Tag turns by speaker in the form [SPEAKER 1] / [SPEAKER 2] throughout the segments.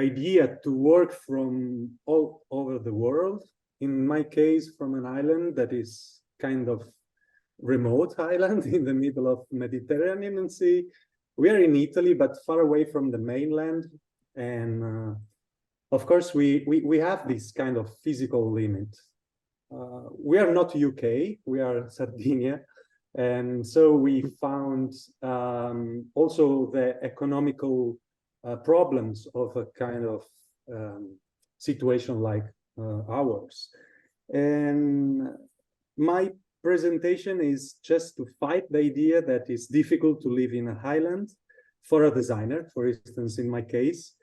[SPEAKER 1] idea to work from all over the world. In my case, from an island that is kind of remote island in the middle of Mediterranean Sea. We are in Italy, but far away from the mainland. And of course, we have this kind of physical limit. We are not UK, we are Sardinia. And so we found also the economical problems of a kind of situation like ours. And my presentation is just to fight the idea that it's difficult to live in a highland for a designer, for instance, in my case.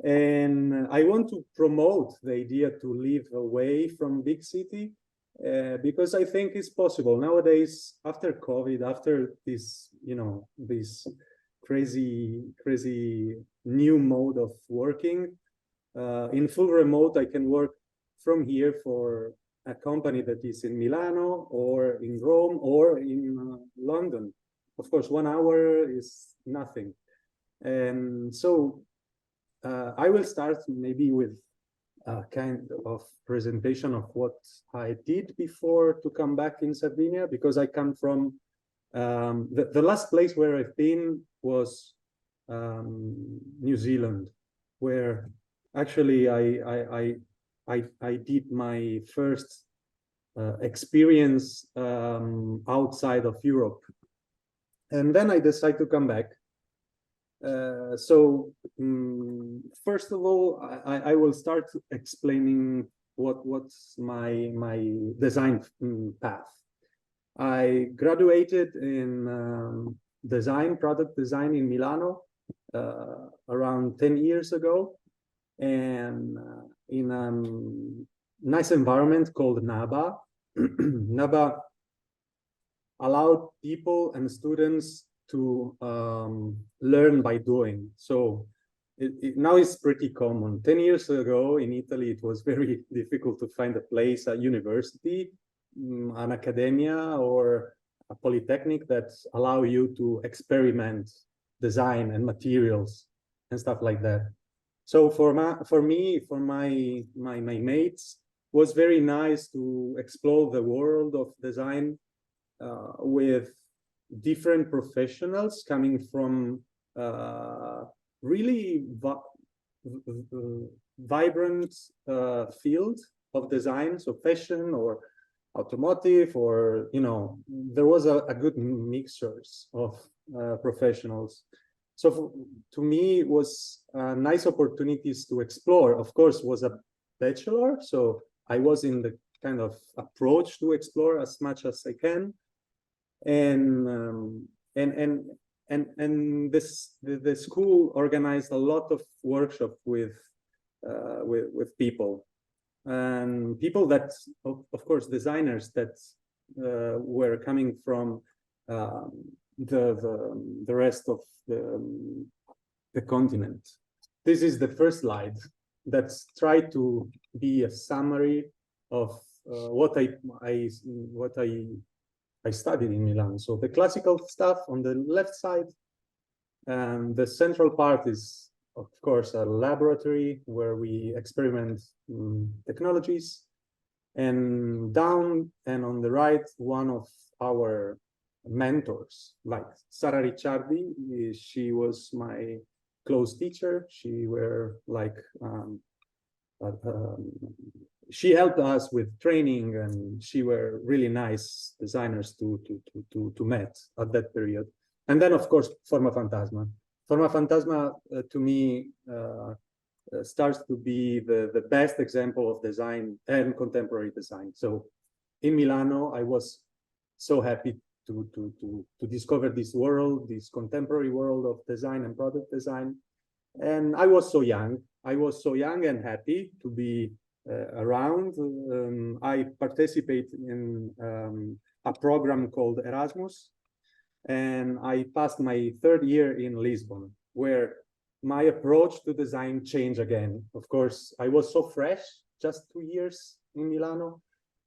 [SPEAKER 1] And I want to promote the idea to live away from big city because I think it's possible nowadays. After COVID, after this, this crazy new mode of working in full remote, I can work from here for a company that is in Milano or in Rome or in London. Of course, 1 hour is nothing. And so I will start maybe with a kind of presentation of what I did before to come back in Sardinia, because I come from the last place where I've been was New Zealand, where actually I did my first experience outside of Europe. And then I decided to come back. First of all, I will start explaining what's my design path. I graduated in product design in Milano around 10 years ago, and in a nice environment called NABA. NABA allowed people and students to learn by doing. So now it's pretty common. 10 years ago in Italy, it was very difficult to find a place, a university, an academia, or a polytechnic that allow you to experiment design and materials and stuff like that. So for my mates, was very nice to explore the world of design with different professionals coming from really vibrant field of design, so fashion or automotive, or there was a good mixtures of professionals. So to me, it was nice opportunities to explore. Of course, was a bachelor, so I was in the kind of approach to explore as much as I can, and the school organized a lot of workshop with people, and people that, of course, designers that were coming from the rest of the continent. This is the first slide that's tried to be a summary of what I studied in Milan. So the classical stuff on the left side, and the central part is, of course, a laboratory where we experiment technologies, and down and on the right, one of our mentors, like Sara Ricciardi. She was my close teacher. She were like she helped us with training, and she were really nice designers to meet at that period. And then, of course, Forma Fantasma. Forma Fantasma to me starts to be the best example of design and contemporary design. So in Milano, I was so happy to discover this world, this contemporary world of design and product design. And I was so young. I was so young and happy to be around. I participated in a program called Erasmus, and I passed my 3rd year in Lisbon, where my approach to design changed again. Of course, I was so fresh, just 2 years in Milano,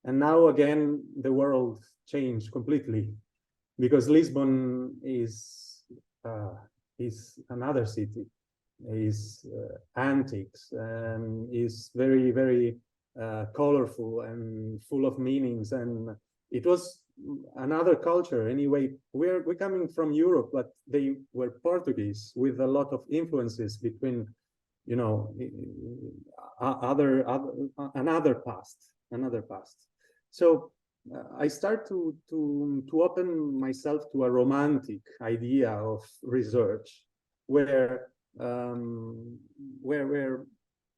[SPEAKER 1] and now again the world changed completely, because Lisbon is another city. is antiques, and is very, very colorful and full of meanings. And it was another culture. Anyway, we're coming from Europe, but they were Portuguese with a lot of influences between, you know, another past. So I start to open myself to a romantic idea of research, where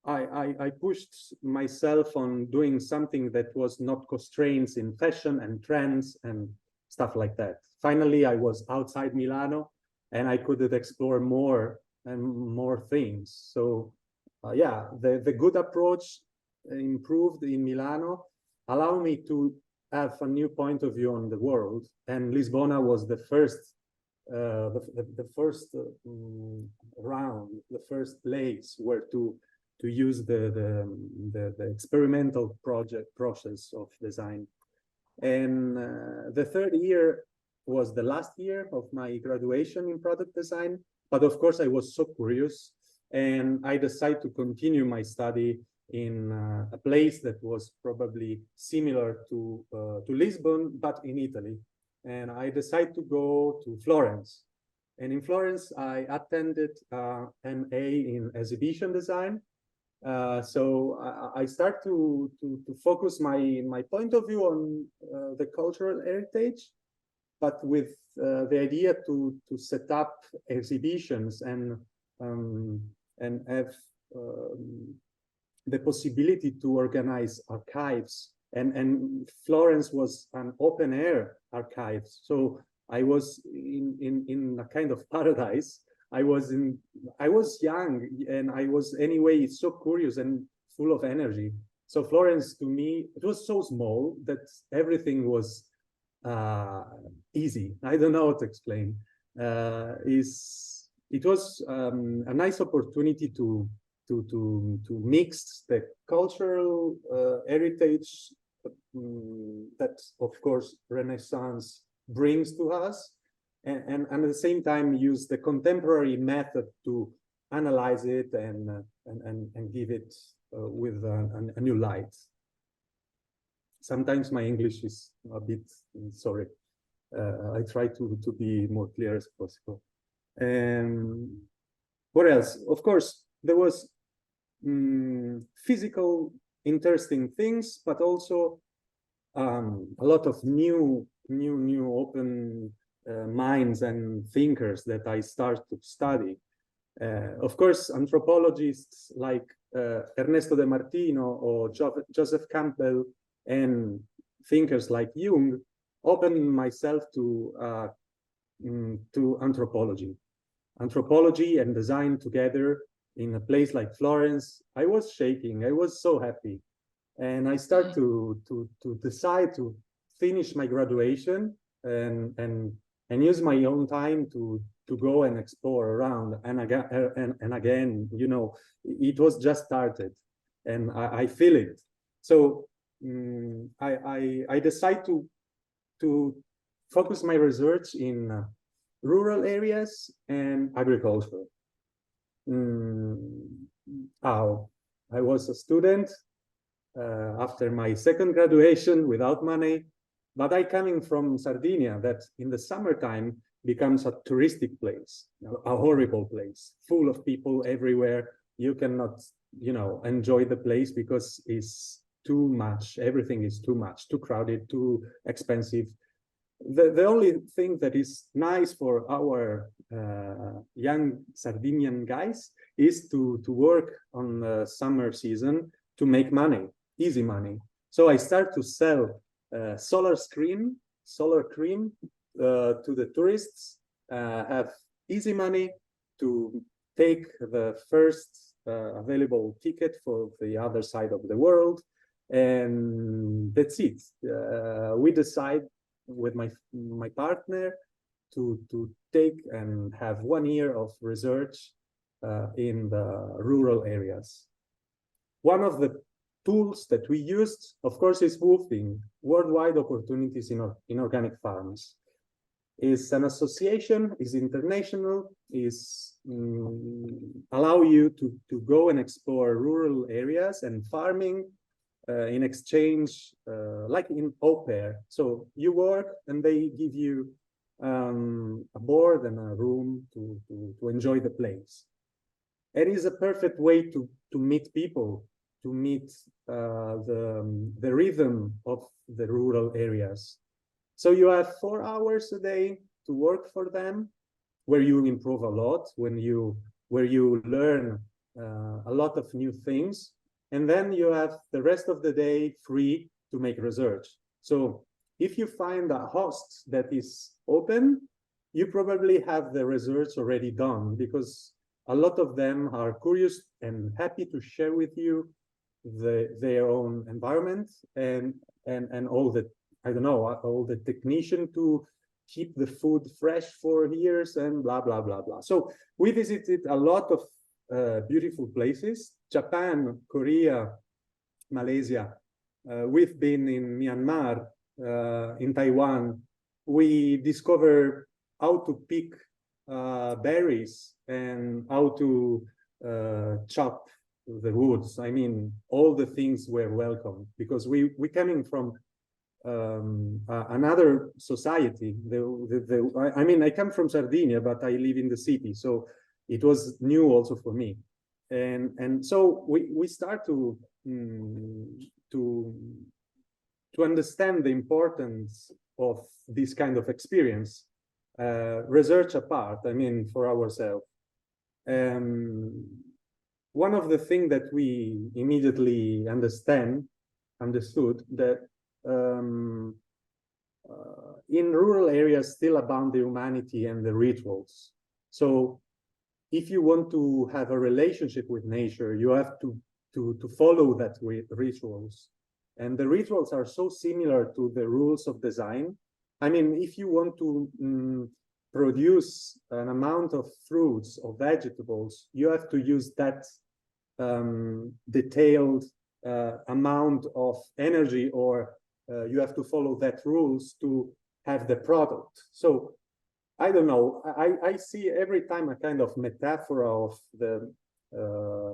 [SPEAKER 1] I pushed myself on doing something that was not constraints in fashion and trends and stuff like that. Finally, I was outside Milano, and I could explore more and more things. So yeah, the good approach improved in Milano, allow me to have a new point of view on the world. And Lisbona was the first round, the first place where to use the experimental process of design. And the third year was the last year of my graduation in product design. But of course, I was so curious, and I decided to continue my study in a place that was probably similar to Lisbon, but in Italy. And I decided to go to Florence. And in Florence, I attended MA in exhibition design. So I start to focus my point of view on the cultural heritage, but with the idea to set up exhibitions and have the possibility to organize archives. And Florence was an open air archive. So I was in a kind of paradise. I was young, and I was anyway so curious and full of energy. So Florence, to me, it was so small that everything was easy. I don't know how to explain. It was a nice opportunity to mix the cultural heritage that, of course, Renaissance brings to us, and at the same time use the contemporary method to analyze it and give it with a new light. Sometimes my English is a bit, sorry. I try to be more clear as possible. What else? Of course, there was physical interesting things, but also a lot of new open minds and thinkers that I start to study. Of course, anthropologists like Ernesto de Martino or Joseph Campbell, and thinkers like Jung opened myself to anthropology and design together in a place like Florence. I was shaking. I was so happy. And I start to decide to finish my graduation and use my own time to go and explore around. And again, you know, it was just started, and I feel it. So I decide to focus my research in rural areas and agriculture. I was a student after my second graduation without money, but I coming from Sardinia, that in the summertime becomes a touristic place, a horrible place, full of people everywhere. You cannot, you know, enjoy the place because it's too much. Everything is too much, too crowded, too expensive. The only thing that is nice for our young Sardinian guys is to work on the summer season to make money, easy money. So I start to sell solar cream to the tourists, have easy money to take the first available ticket for the other side of the world. And that's it. We decide with my partner to take and have 1 year of research in the rural areas. One of the tools that we used, of course, is WWOOFing, Worldwide Opportunities in Organic Farms. Is an association, is international, is allow you to go and explore rural areas and farming in exchange, like in au pair. So you work and they give you a board and a room to enjoy the place. It is a perfect way to meet people, to meet the rhythm of the rural areas. So you have 4 hours a day to work for them, where you improve a lot, where you learn a lot of new things, and then you have the rest of the day free to make research. So if you find a host that is open, you probably have the research already done, because a lot of them are curious and happy to share with you their own environment and all the, I don't know, all the technician to keep the food fresh for years and blah, blah, blah, blah. So we visited a lot of beautiful places, Japan, Korea, Malaysia. We've been in Myanmar, in Taiwan. We discovered how to pick berries and how to chop the woods. I mean, all the things were welcome, because we coming from another society. I mean, I come from Sardinia, but I live in the city, so it was new also for me. And so we start to understand the importance of this kind of experience, research apart, I mean, for ourselves. One of the things that we immediately understood that in rural areas still abound the humanity and the rituals. So if you want to have a relationship with nature, you have to follow that rituals. And the rituals are so similar to the rules of design. I mean, if you want to produce an amount of fruits or vegetables, you have to use that detailed amount of energy, or you have to follow that rules to have the product. So I don't know, I see every time a kind of metaphor of the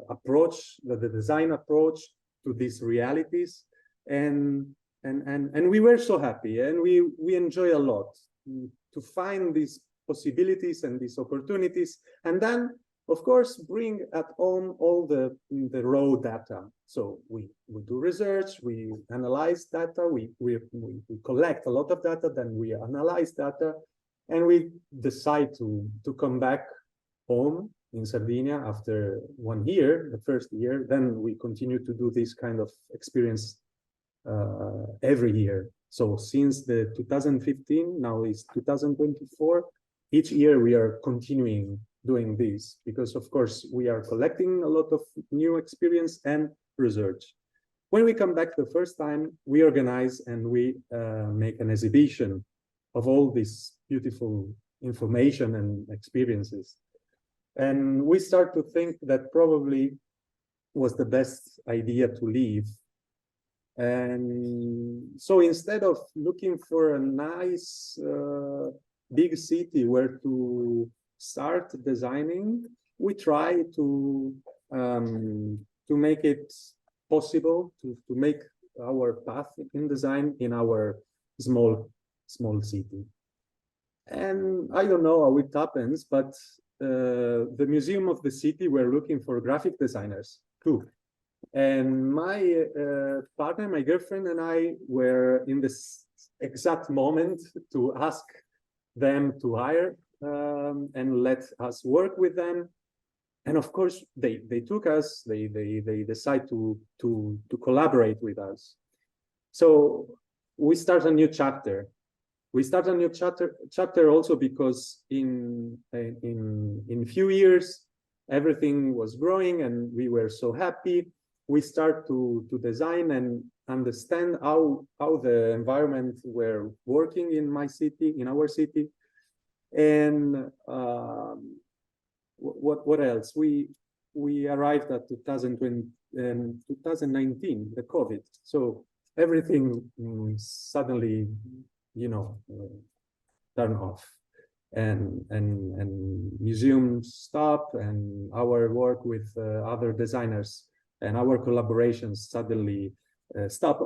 [SPEAKER 1] approach, the design approach to these realities. And we were so happy, and we enjoy a lot to find these possibilities and these opportunities, and then of course bring at home all the raw data. So we do research, we analyze data, we collect a lot of data, then we analyze data, and we decide to come back home in Sardinia after 1 year, the first year. Then we continue to do this kind of experience every year. So since the 2015, now is 2024, each year we are continuing doing this, because of course we are collecting a lot of new experience and research. When we come back the first time, we organize and we make an exhibition of all this beautiful information and experiences. And we start to think that probably was the best idea to leave. And so instead of looking for a nice big city where to start designing, we try to make it possible to make our path in design in our small city. And I don't know how it happens, but the museum of the city were looking for graphic designers too. And my partner, my girlfriend, and I were in this exact moment to ask them to hire and let us work with them. And of course, they took us. They decide to collaborate with us. So we start a new chapter. We start a new chapter also because in few years everything was growing and we were so happy. We start to design and understand how the environment were working in my city, in our city. And what else? We arrived at 2020 and 2019, the COVID. So everything suddenly, you know, turn off, and museums stop, and our work with other designers and our collaborations suddenly stop.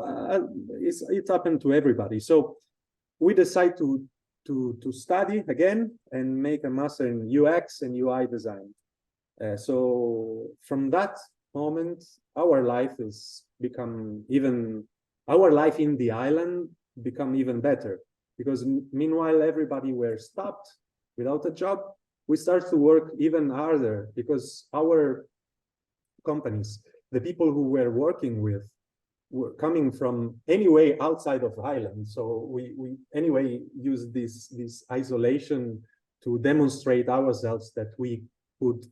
[SPEAKER 1] It's happened to everybody. So we decide to study again and make a master in UX and UI design. So from that moment, our life our life in the island become even better, because meanwhile everybody were stopped without a job. We start to work even harder, because our companies, the people who we're working with, were coming from anyway outside of Ireland. So we anyway use this isolation to demonstrate ourselves that we could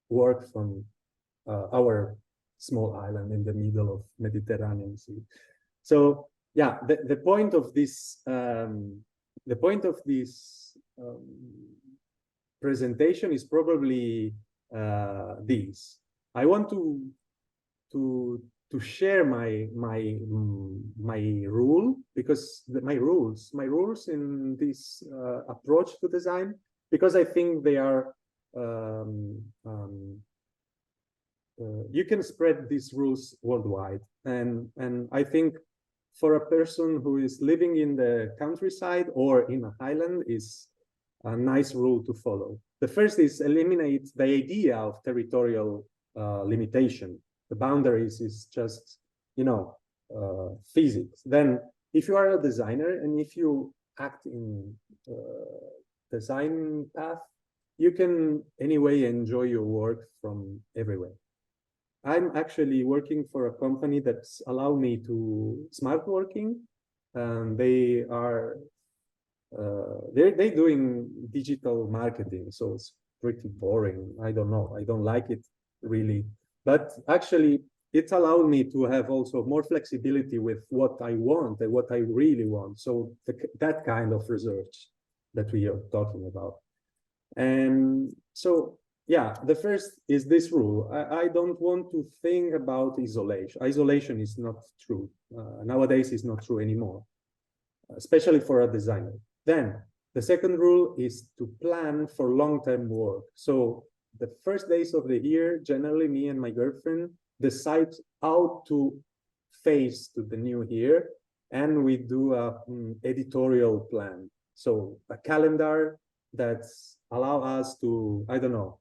[SPEAKER 1] work from our small island in the middle of Mediterranean Sea. So yeah, the point of this presentation is probably this. I want to share my rule, because my rules in this approach to design, because I think they are you can spread these rules worldwide, and I think for a person who is living in the countryside or in an island is a nice rule to follow. The first is eliminate the idea of territorial limitation. The boundaries is just, physics. Then if you are a designer and if you act in design path, you can anyway enjoy your work from everywhere. I'm actually working for a company that's allowed me to smart working. They are they're doing digital marketing, so it's pretty boring. I don't know. I don't like it really, but actually it allowed me to have also more flexibility with what I want and what I really want. So that kind of research that we are talking about. And so yeah, the first is this rule. I don't want to think about isolation. Isolation is not true. Nowadays, it's not true anymore, especially for a designer. Then the second rule is to plan for long-term work. So the first days of the year, generally me and my girlfriend decide how to face to the new year, and we do a editorial plan. So a calendar that allow us to, I don't know,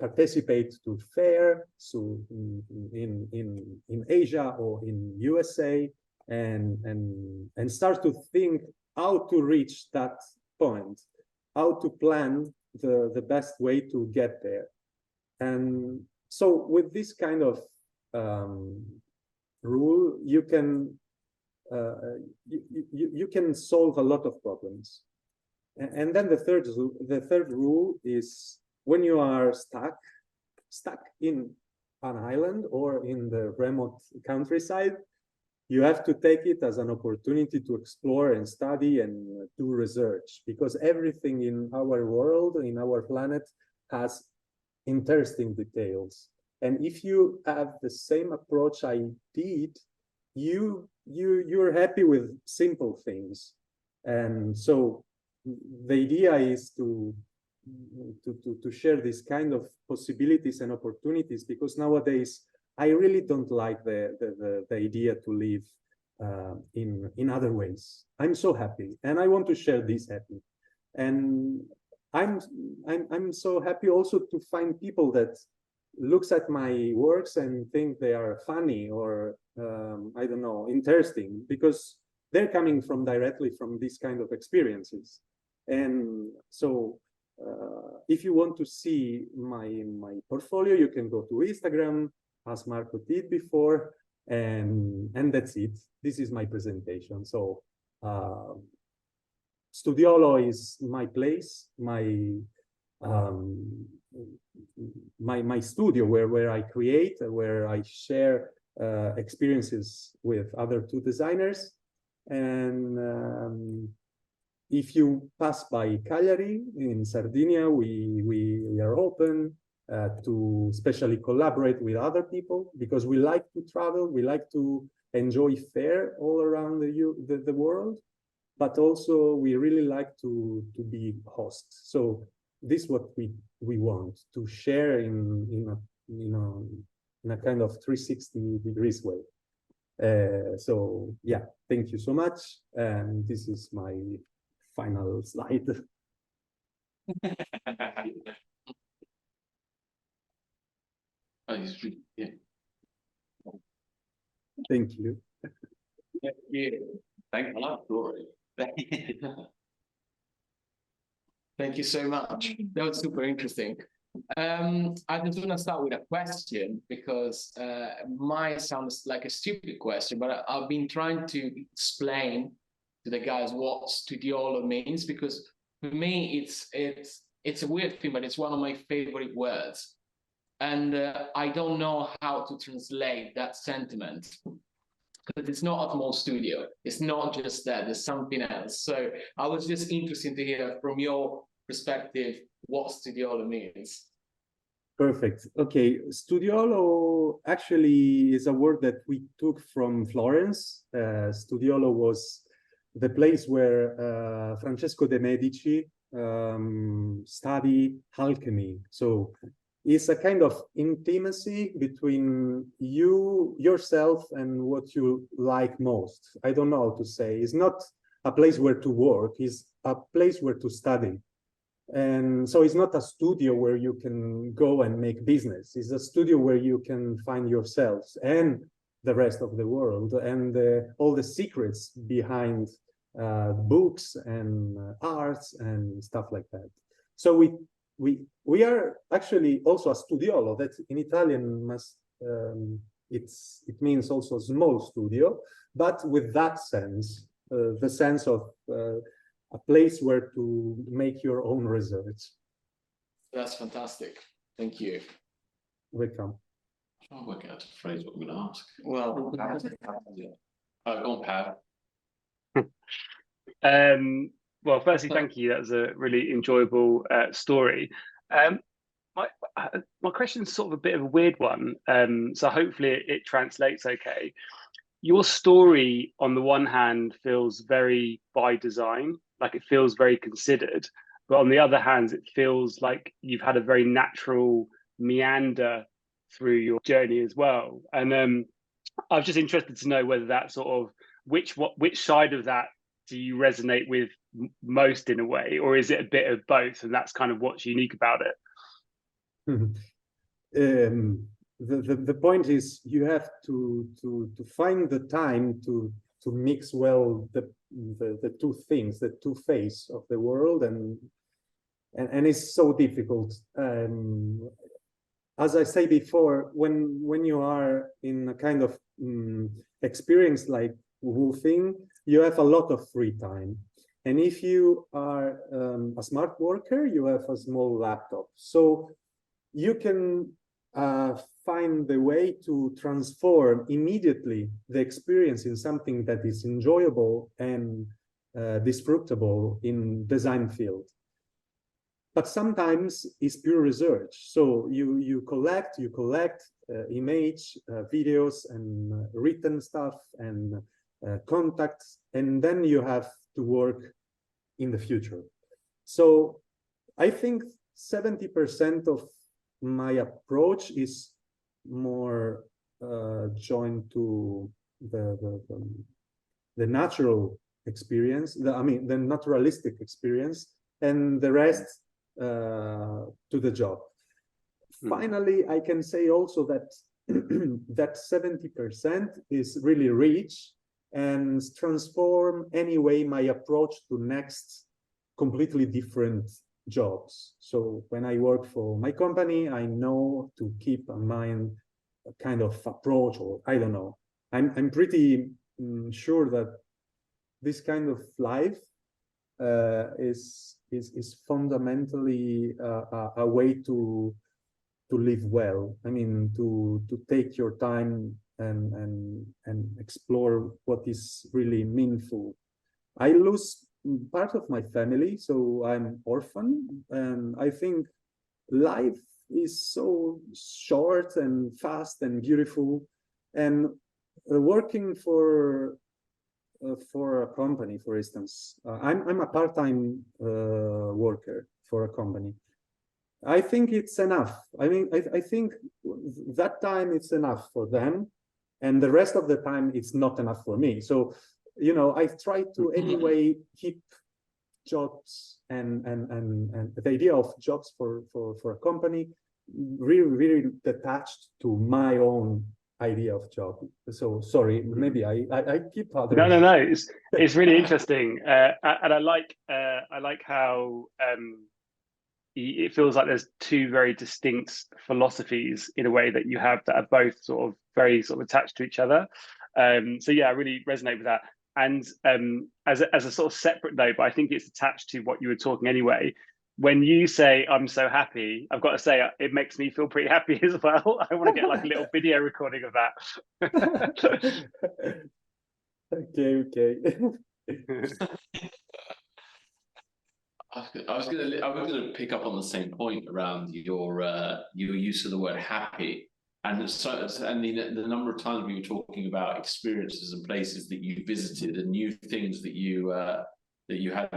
[SPEAKER 1] participate to fair, so in Asia or in USA, and start to think how to reach that point, how to plan the best way to get there. And so with this kind of rule, you can you can solve a lot of problems. And then the third rule is, when you are stuck in an island or in the remote countryside, you have to take it as an opportunity to explore and study and do research, because everything in our world, in our planet, has interesting details. And if you have the same approach I did, you're happy with simple things. And so the idea is to share this kind of possibilities and opportunities, because nowadays I really don't like the idea to live in other ways. I'm so happy, and I want to share this happy. And I'm so happy also to find people that looks at my works and think they are funny or I don't know, interesting, because they're coming from directly from this kind of experiences. And so if you want to see my portfolio, you can go to Instagram, as Marco did before, and that's it. This is my presentation. So Studiòlo is my place, my studio where I create, where I share experiences with other two designers. And if you pass by Cagliari in Sardinia, we are open to especially collaborate with other people, because we like to travel, we like to enjoy fair all around the world. but also we really like to be hosts. So this is what we want to share in a kind of 360 degrees way. So yeah, thank you so much. And this is my final slide.
[SPEAKER 2] Yeah.
[SPEAKER 1] Thank you.
[SPEAKER 2] Yeah. Thank you, Glory. Thank you so much. That was super interesting. I just want to start with a question because might sound like a stupid question, but I've been trying to explain to the guys what Studiòlo means, because for me it's a weird thing, but it's one of my favorite words, and I don't know how to translate that sentiment. But it's not a small studio. It's not just that. There's something else. So I was just interested to hear from your perspective what Studiòlo means.
[SPEAKER 1] Perfect. Okay, Studiòlo actually is a word that we took from Florence. Studiòlo was the place where Francesco de' Medici studied alchemy. So it's a kind of intimacy between yourself, and what you like most. I don't know how to say. It's not a place where to work. It's a place where to study. And so it's not a studio where you can go and make business. It's a studio where you can find yourselves and the rest of the world, and all the secrets behind books and arts and stuff like that. So we are actually also a studiolo. That in Italian it means also small studio, but with that sense, the sense of a place where to make your own research.
[SPEAKER 2] That's fantastic. Thank you.
[SPEAKER 1] Welcome.
[SPEAKER 2] I'll work out a phrase what I'm going to ask. Well, go on, Pat.
[SPEAKER 3] Well, firstly, thank you. That was a really enjoyable story. My question's sort of a bit of a weird one, so hopefully it translates okay. Your story, on the one hand, feels very by design, like it feels very considered, but on the other hand, it feels like you've had a very natural meander through your journey as well. And I was just interested to know whether that sort of which side of that do you resonate with most in a way, or is it a bit of both, and that's kind of what's unique about it?
[SPEAKER 1] The point is you have to find the time to mix well the two things, the two faces of the world, and it's so difficult. As I say before, when you are in a kind of experience like woofing, you have a lot of free time. And if you are a smart worker, you have a small laptop. So you can find the way to transform immediately the experience in something that is enjoyable and disfructable in design field. But sometimes it's pure research. So you collect image, videos, and written stuff, and contacts, and then you have to work in the future. So I think 70% of my approach is more joined to the natural experience, the naturalistic experience, and the rest to the job. Finally, I can say also that that 70% is really rich and transform anyway my approach to next completely different jobs. So when I work for my company, I know to keep in mind a kind of approach, or I don't know. I'm pretty sure that this kind of life is fundamentally a way to live well. I mean, to take your time and explore what is really meaningful. I lose part of my family, so I'm orphan, and I think life is so short and fast and beautiful, and working for for a company, for instance, I'm a part-time worker for a company. I think it's enough. I mean, I think that time it's enough for them, and the rest of the time it's not enough for me. So, you know, I try to anyway keep jobs and the idea of jobs for a company really detached to my own idea of job. So sorry, maybe I keep other.
[SPEAKER 3] No. It's really interesting, and I like how it feels like there's two very distinct philosophies in a way that you have that are both sort of very sort of attached to each other. So yeah, I really resonate with that. And as a sort of separate note, but I think it's attached to what you were talking anyway. When you say "I'm so happy," I've got to say it makes me feel pretty happy as well. I want to get like a little video recording of that.
[SPEAKER 1] Okay.
[SPEAKER 4] I was gonna pick up on the same point around your use of the word happy, and the number of times we were talking about experiences and places that you visited and new things that you had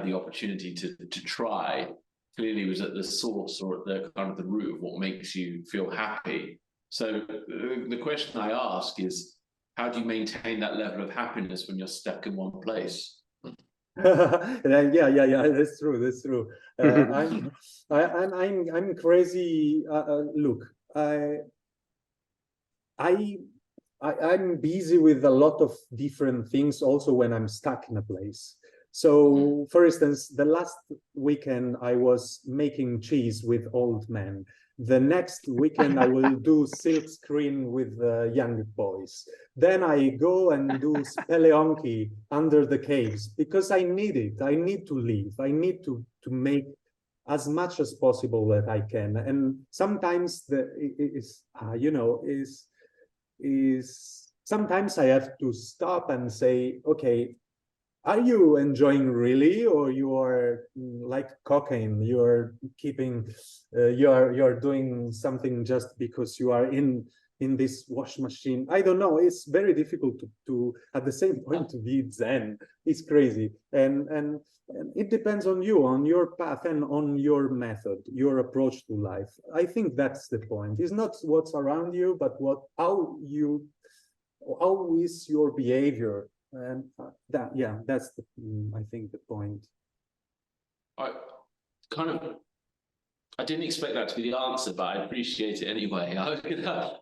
[SPEAKER 4] the opportunity to try. Clearly was at the source or at the kind of the root of what makes you feel happy. So the question I ask is, how do you maintain that level of happiness when you're stuck in one place?
[SPEAKER 1] Yeah, that's true. I'm crazy. Look, I'm busy with a lot of different things also when I'm stuck in a place. So, for instance, the last weekend I was making cheese with old men. The next weekend I will do silk screen with young boys. Then I go and do speleonki under the caves because I need it. I need to live. I need to make as much as possible that I can. And sometimes sometimes I have to stop and say, okay, are you enjoying really, or you are like cocaine? You are keeping, you're doing something just because you are in this wash machine. I don't know. It's very difficult to at the same point to be zen. It's crazy, and it depends on you, on your path, and on your method, your approach to life. I think that's the point. It's not what's around you, but how is your behavior. And that's I think the point.
[SPEAKER 4] I didn't expect that to be the answer, but I appreciate it anyway. There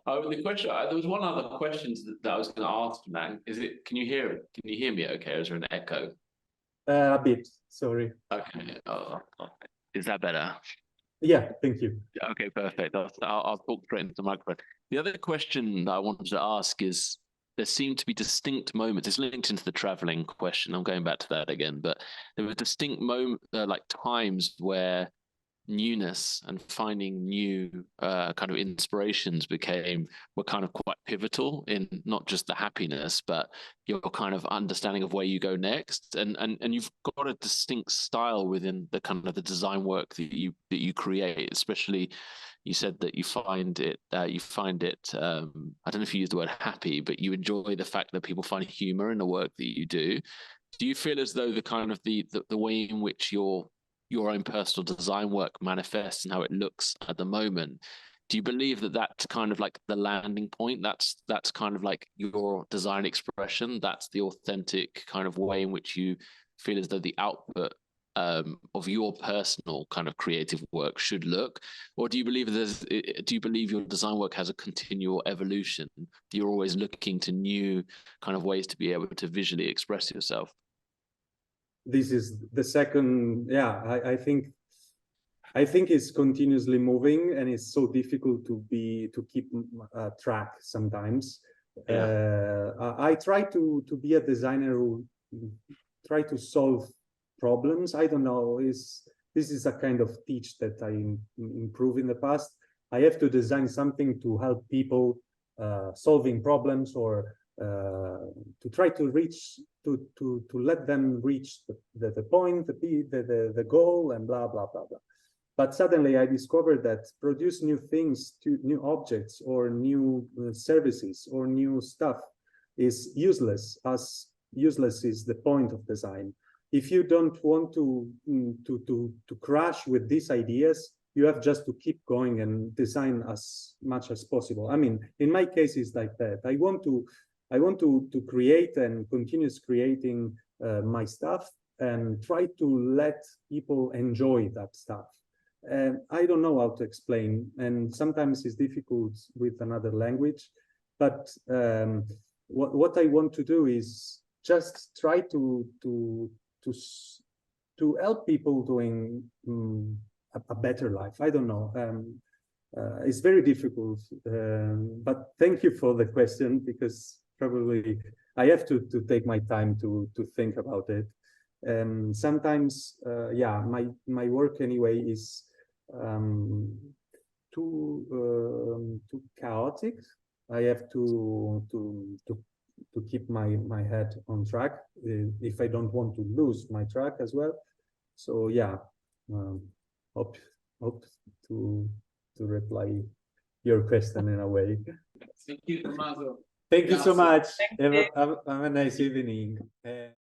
[SPEAKER 4] was one other question that I was going to ask, man. Can you hear me okay? Or is there an echo?
[SPEAKER 1] A bit, sorry.
[SPEAKER 4] Okay. Is that better?
[SPEAKER 1] Yeah, thank you.
[SPEAKER 4] Okay, perfect. I'll talk straight into the microphone. The other question that I wanted to ask is, there seem to be distinct moments. It's linked into the traveling question. I'm going back to that again, but there were distinct like times where newness and finding new kind of inspirations were kind of quite pivotal in not just the happiness, but your kind of understanding of where you go next. And you've got a distinct style within the kind of the design work that you create, especially. You said that you find it. I don't know if you use the word happy, but you enjoy the fact that people find humor in the work that you do. Do you feel as though the kind of the way in which your own personal design work manifests and how it looks at the moment? Do you believe that that's kind of like the landing point? That's kind of like your design expression. That's the authentic kind of way in which you feel as though the output of your personal kind of creative work should look? Or do you believe your design work has a continual evolution? You're always looking to new kind of ways to be able to visually express yourself?
[SPEAKER 1] This is the second. I think it's continuously moving, and it's so difficult to keep track sometimes. I try to be a designer who try to solve problems. I don't know, this is a kind of teach that I improve in the past. I have to design something to help people solving problems, or to try to reach to let them reach the point, the goal, and blah blah blah blah. But suddenly I discovered that produce new things, new objects, or new services, or new stuff is useless, as useless is the point of design. If you don't want to crash with these ideas, you have just to keep going and design as much as possible. I mean, in my case, it's like that. I want to create and continuous creating my stuff and try to let people enjoy that stuff. And I don't know how to explain, and sometimes it's difficult with another language, but what I want to do is just try to help people doing a better life. I don't know. It's very difficult, but thank you for the question, because probably I have to take my time to think about it. Sometimes, yeah, my work anyway is too chaotic. I have to keep my head on track if I don't want to lose my track as well. So yeah, hope to reply your question in a way.
[SPEAKER 2] Thank you, Tommaso.
[SPEAKER 1] Thank you so much.
[SPEAKER 5] Thank you.
[SPEAKER 1] Have a nice evening.